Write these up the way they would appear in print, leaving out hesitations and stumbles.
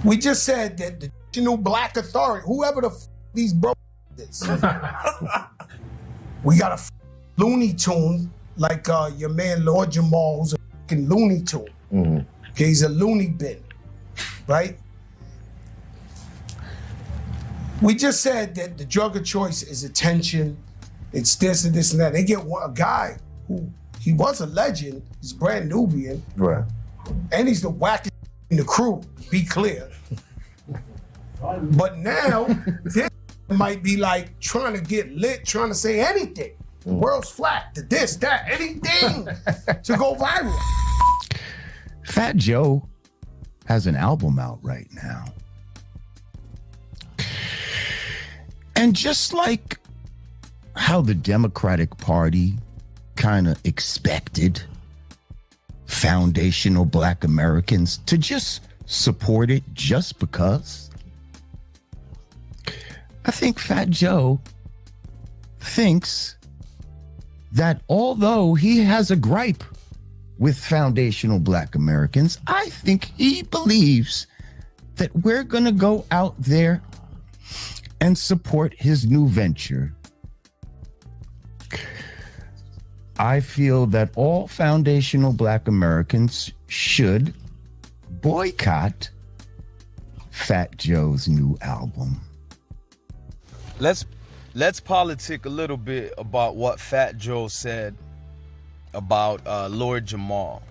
We just said that the new black authority, whoever these bro is, we got a Looney Tune like your man Lord Jamar, who's a fucking Looney Tune. Mm-hmm. Okay, he's a loony bin, right? We just said that the drug of choice is attention. It's this and this and that. They get a guy who he was a legend. He's Brand Nubian, right? And he's the wackest in the crew. Be clear. But now this might be like trying to get lit, trying to say anything. The world's flat. The this, that, anything to go viral. Fat Joe has an album out right now. And just like how the Democratic Party kind of expected foundational Black Americans to just support it just because, I think Fat Joe thinks that although he has a gripe with foundational Black Americans, I think he believes that we're going to go out there and support his new venture. I feel that all foundational Black Americans should boycott Fat Joe's new album. Let's politic a little bit about what Fat Joe said about Lord Jamar.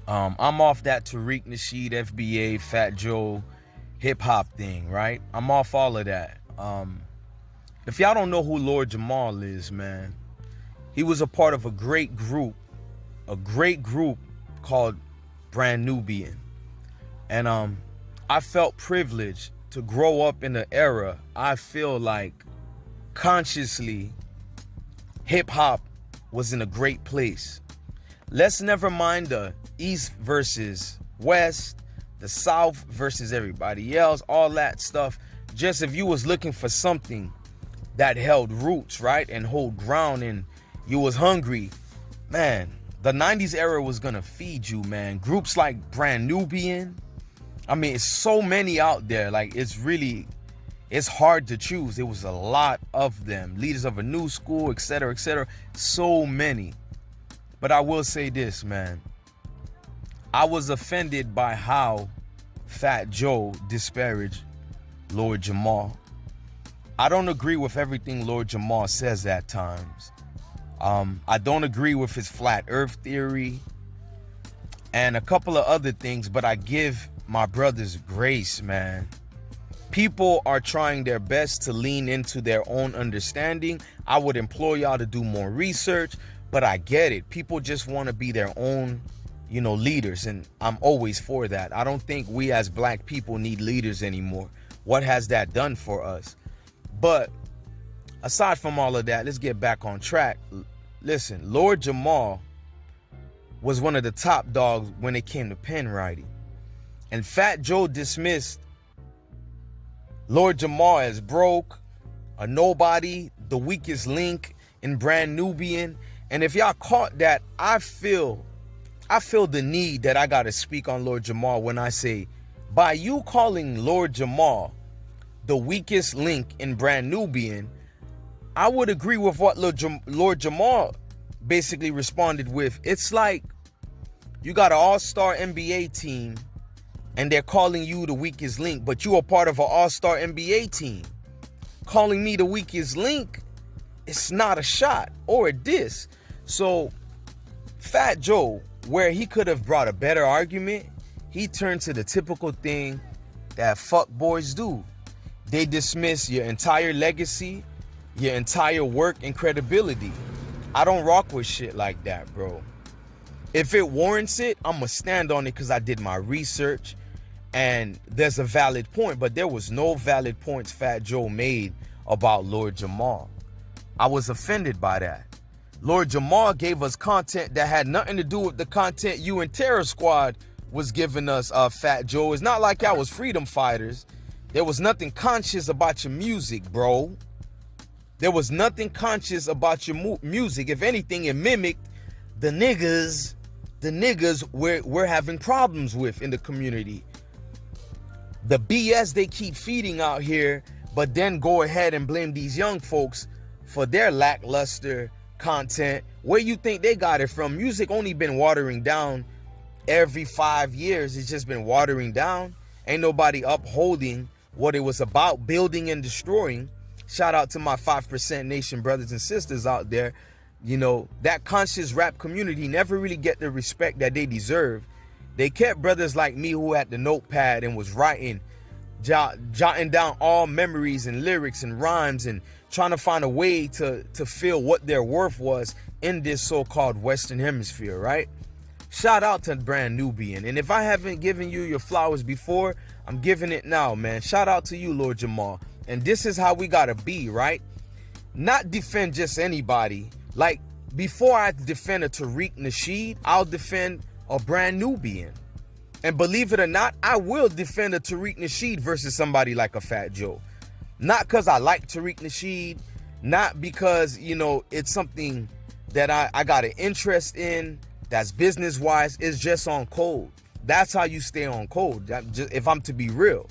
I'm off that Tariq Nasheed, FBA, Fat Joe, hip hop thing, right? I'm off all of that. If y'all don't know who Lord Jamar is, man, he was a part of a great group called Brand Nubian. And I felt privileged to grow up in an era I feel like consciously hip hop was in a great place. Let's never mind the East versus West, the South versus everybody else, all that stuff. Just if you was looking for something that held roots, right, and hold ground, and you was hungry, man, the 90s era was gonna feed you, man. Groups like Brand Nubian, I mean, it's so many out there. Like, it's hard to choose. There was a lot of them. Leaders of a new school, etc., etc. So many. But I will say this, man. I was offended by how Fat Joe disparaged Lord Jamar. I don't agree with everything Lord Jamar says at times. I don't agree with his flat earth theory and a couple of other things, but I give my brothers grace, man. People are trying their best to lean into their own understanding. I would implore y'all to do more research, but I get it. People just want to be their own, leaders, and I'm always for that. I don't think we as Black people need leaders anymore. What has that done for us? But aside from all of that, let's get back on track. Listen, Lord Jamar was one of the top dogs when it came to pen writing. And Fat Joe dismissed Lord Jamar as broke, a nobody, the weakest link in Brand Nubian. And if y'all caught that, I feel the need that I gotta speak on Lord Jamar when I say, by you calling Lord Jamar the weakest link in Brand Nubian, I would agree with what Lord Jamar basically responded with. It's like you got an all-star NBA team and they're calling you the weakest link, but you are part of an all-star NBA team. Calling me the weakest link, it's not a shot or a diss. So Fat Joe, where he could have brought a better argument, he turned to the typical thing that fuck boys do. They dismiss your entire legacy, your entire work and credibility. I don't rock with shit like that, bro. If it warrants it, I'm gonna stand on it because I did my research and there's a valid point, but there was no valid points Fat Joe made about Lord Jamar. I was offended by that. Lord Jamar gave us content that had nothing to do with the content you and Terror Squad was giving us, Fat Joe. It's not like I was freedom fighters. There was nothing conscious about your music, bro. There was nothing conscious about your music. If anything, it mimicked the niggas we're having problems with in the community. the BS they keep feeding out here, but then go ahead and blame these young folks for their lackluster content. Where you think they got it from? Music only been watering down every 5 years. It's just been watering down. Ain't nobody upholding what it was about, building and destroying. Shout out to my 5% Nation brothers and sisters out there. You know, that conscious rap community never really get the respect that they deserve. They kept brothers like me who had the notepad and was writing, jotting down all memories and lyrics and rhymes and trying to find a way to feel what their worth was in this so-called Western Hemisphere, right? Shout out to Brand Nubian. And if I haven't given you your flowers before, I'm giving it now, man. Shout out to you, Lord Jamar. And this is how we gotta be, right? Not defend just anybody. Like, before I defend a Tariq Nasheed, I'll defend a Brand Nubian. And believe it or not, I will defend a Tariq Nasheed versus somebody like a Fat Joe. Not because I like Tariq Nasheed, not because, you know, it's something that I got an interest in that's business-wise. It's just on code. That's how you stay on code, if I'm to be real.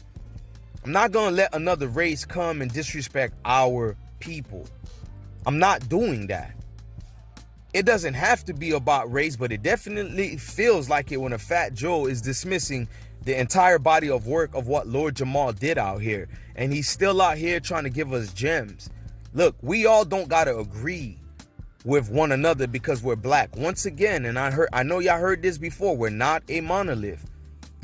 I'm not going to let another race come and disrespect our people. I'm not doing that. It doesn't have to be about race, but it definitely feels like it when a Fat Joe is dismissing the entire body of work of what Lord Jamar did out here. And he's still out here trying to give us gems. Look, we all don't got to agree with one another because we're black. Once again, and I know y'all heard this before, we're not a monolith.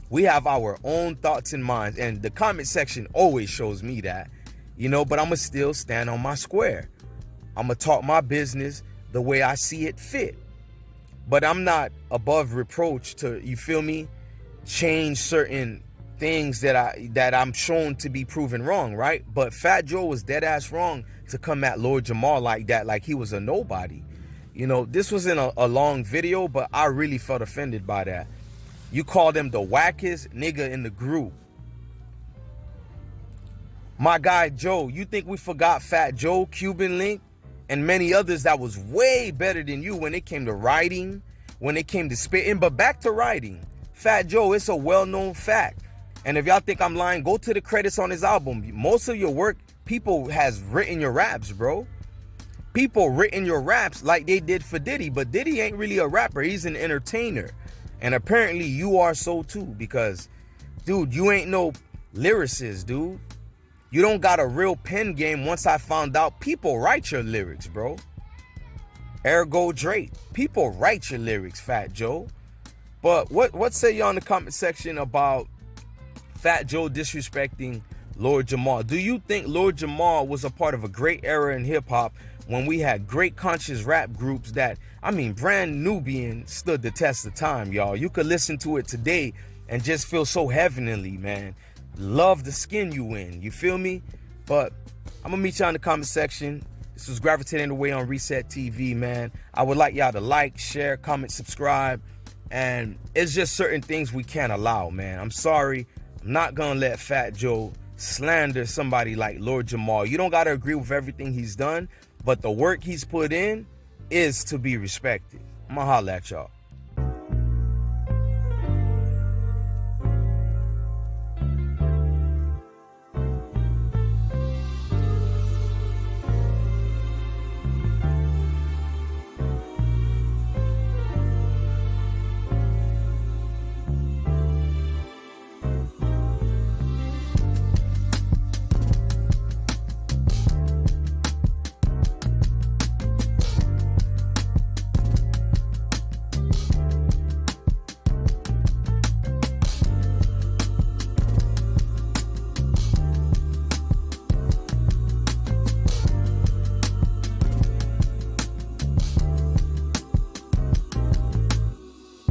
We have our own thoughts and minds, and the comment section always shows me that, you know, but I'm going to still stand on my square. I'm going to talk my business the way I see it fit. But I'm not above reproach to, you feel me, change certain things that I'm shown to be proven wrong, right? But Fat Joe was dead ass wrong to come at Lord Jamar like that, like he was a nobody. You know, this wasn't a long video, but I really felt offended by that. You called him the wackest nigga in the group. My guy Joe, you think we forgot Fat Joe, Cuban Link, and many others that was way better than you when it came to writing, when it came to spitting? But back to writing. Fat Joe, it's a well-known fact. And if y'all think I'm lying, go to the credits on his album. Most of your work, people has written your raps, bro. People written your raps like they did for Diddy. But Diddy ain't really a rapper. He's an entertainer. And apparently you are so too. Because, dude, you ain't no lyricist, dude. You don't got a real pen game. Once I found out, people write your lyrics, bro. Ergo Drake. People write your lyrics, Fat Joe. But what say y'all in the comment section about Fat Joe disrespecting Lord Jamar? Do you think Lord Jamar was a part of a great era in hip-hop when we had great conscious rap groups that, I mean, Brand Nubian stood the test of time, y'all. You could listen to it today and just feel so heavenly, man. Love the skin you in, you feel me? But I'm gonna meet y'all in the comment section. This was Gravitating Away on Reset TV, man. I would like y'all to like, share, comment, subscribe. And it's just certain things we can't allow, man. I'm sorry. I'm not gonna let Fat Joe slander somebody like Lord Jamar. You don't gotta agree with everything he's done, but the work he's put in is to be respected. I'm gonna holla at y'all.